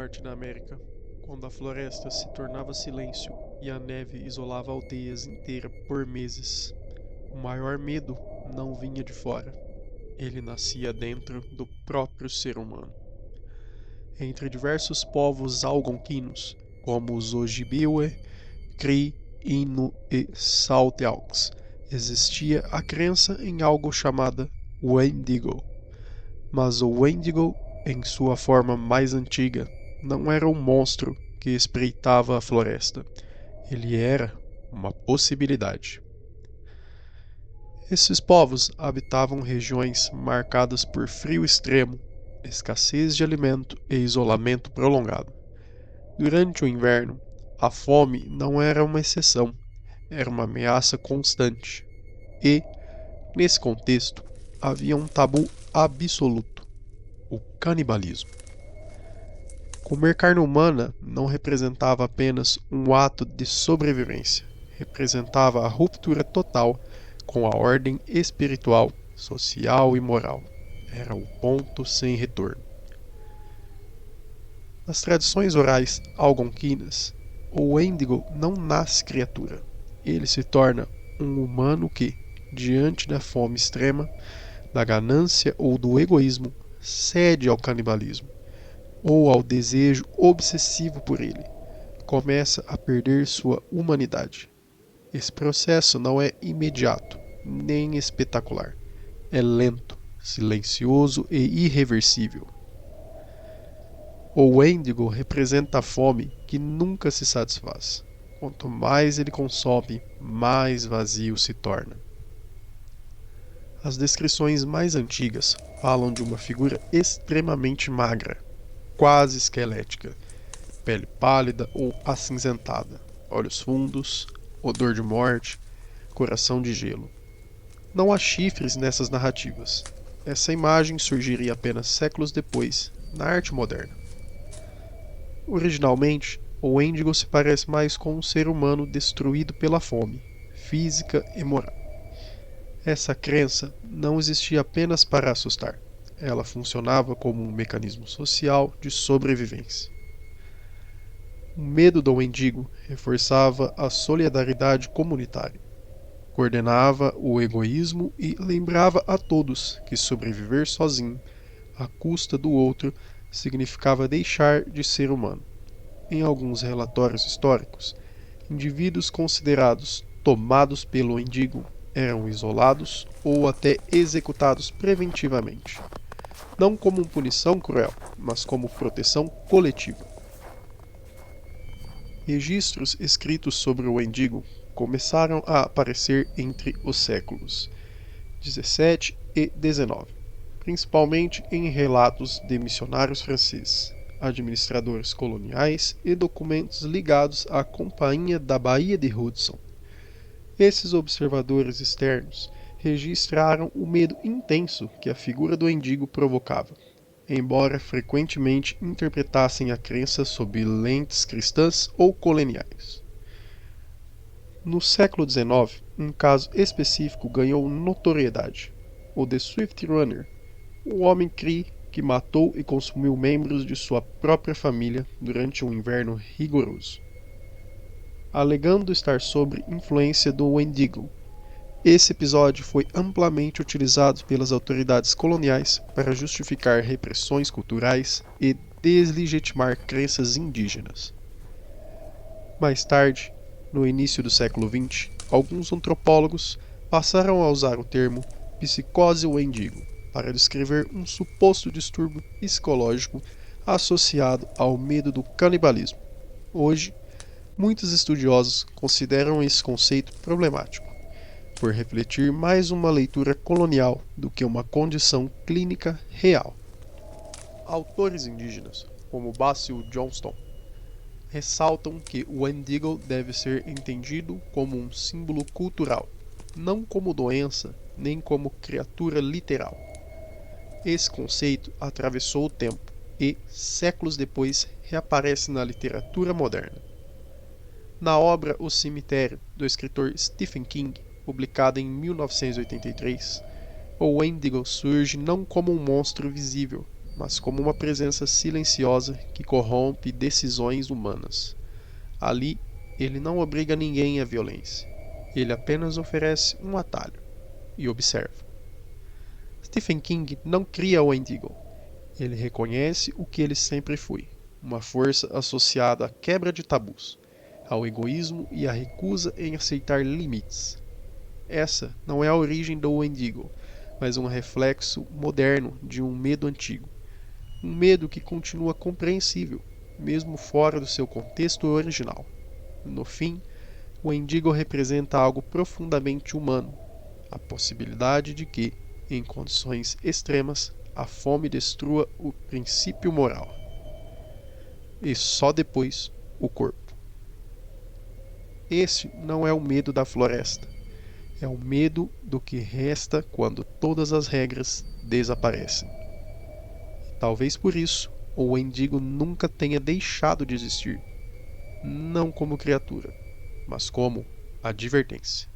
norte da América, quando a floresta se tornava silêncio e a neve isolava aldeias inteiras por meses. O maior medo não vinha de fora, ele nascia dentro do próprio ser humano. Entre diversos povos algonquinos, como os Ojibwe, Cri, Innu e Salteaux, existia a crença em algo chamado Wendigo. Mas o Wendigo, em sua forma mais antiga, não era um monstro que espreitava a floresta. Ele era uma possibilidade. Esses povos habitavam regiões marcadas por frio extremo, escassez de alimento e isolamento prolongado. Durante o inverno, a fome não era uma exceção, era uma ameaça constante. E, nesse contexto, havia um tabu absoluto: o canibalismo. Comer carne humana não representava apenas um ato de sobrevivência, representava a ruptura total com a ordem espiritual, social e moral. Era o ponto sem retorno. Nas tradições orais algonquinas, o Wendigo não nasce criatura. Ele se torna um humano que, diante da fome extrema, da ganância ou do egoísmo, cede ao canibalismo, ou ao desejo obsessivo por ele. Começa a perder sua humanidade. Esse processo não é imediato, nem espetacular. É lento, silencioso e irreversível. O Wendigo representa a fome que nunca se satisfaz. Quanto mais ele consome, mais vazio se torna. As descrições mais antigas falam de uma figura extremamente magra, quase esquelética, pele pálida ou acinzentada, olhos fundos, odor de morte, coração de gelo. Não há chifres nessas narrativas. Essa imagem surgiria apenas séculos depois, na arte moderna. Originalmente, o Wendigo se parece mais com um ser humano destruído pela fome, física e moral. Essa crença não existia apenas para assustar. Ela funcionava como um mecanismo social de sobrevivência. O medo do Wendigo reforçava a solidariedade comunitária, coordenava o egoísmo e lembrava a todos que sobreviver sozinho, à custa do outro, significava deixar de ser humano. Em alguns relatórios históricos, indivíduos considerados tomados pelo Wendigo eram isolados ou até executados preventivamente, não como punição cruel, mas como proteção coletiva. Registros escritos sobre o Wendigo começaram a aparecer entre os séculos XVII e XIX, principalmente em relatos de missionários franceses, administradores coloniais e documentos ligados à Companhia da Baía de Hudson. Esses observadores externos registraram o medo intenso que a figura do Wendigo provocava, embora frequentemente interpretassem a crença sob lentes cristãs ou coloniais. No século XIX, um caso específico ganhou notoriedade: o de Swift Runner, o homem Cree que matou e consumiu membros de sua própria família durante um inverno rigoroso, alegando estar sob influência do Wendigo. Esse episódio foi amplamente utilizado pelas autoridades coloniais para justificar repressões culturais e deslegitimar crenças indígenas. Mais tarde, no início do século XX, alguns antropólogos passaram a usar o termo psicose Wendigo para descrever um suposto distúrbio psicológico associado ao medo do canibalismo. Hoje, muitos estudiosos consideram esse conceito problemático, por refletir mais uma leitura colonial do que uma condição clínica real. Autores indígenas, como Basil Johnston, ressaltam que o Wendigo deve ser entendido como um símbolo cultural, não como doença nem como criatura literal. Esse conceito atravessou o tempo e, séculos depois, reaparece na literatura moderna. Na obra O Cemitério, do escritor Stephen King, publicada em 1983, o Wendigo surge não como um monstro visível, mas como uma presença silenciosa que corrompe decisões humanas. Ali, ele não obriga ninguém à violência. Ele apenas oferece um atalho e observa. Stephen King não cria o Wendigo. Ele reconhece o que ele sempre foi, uma força associada à quebra de tabus, ao egoísmo e à recusa em aceitar limites. Essa não é a origem do Wendigo, mas um reflexo moderno de um medo antigo. Um medo que continua compreensível, mesmo fora do seu contexto original. No fim, o Wendigo representa algo profundamente humano, a possibilidade de que, em condições extremas, a fome destrua o princípio moral. E só depois o corpo. Esse não é o medo da floresta. É o medo do que resta quando todas as regras desaparecem. E talvez por isso o Wendigo nunca tenha deixado de existir. Não como criatura, mas como advertência.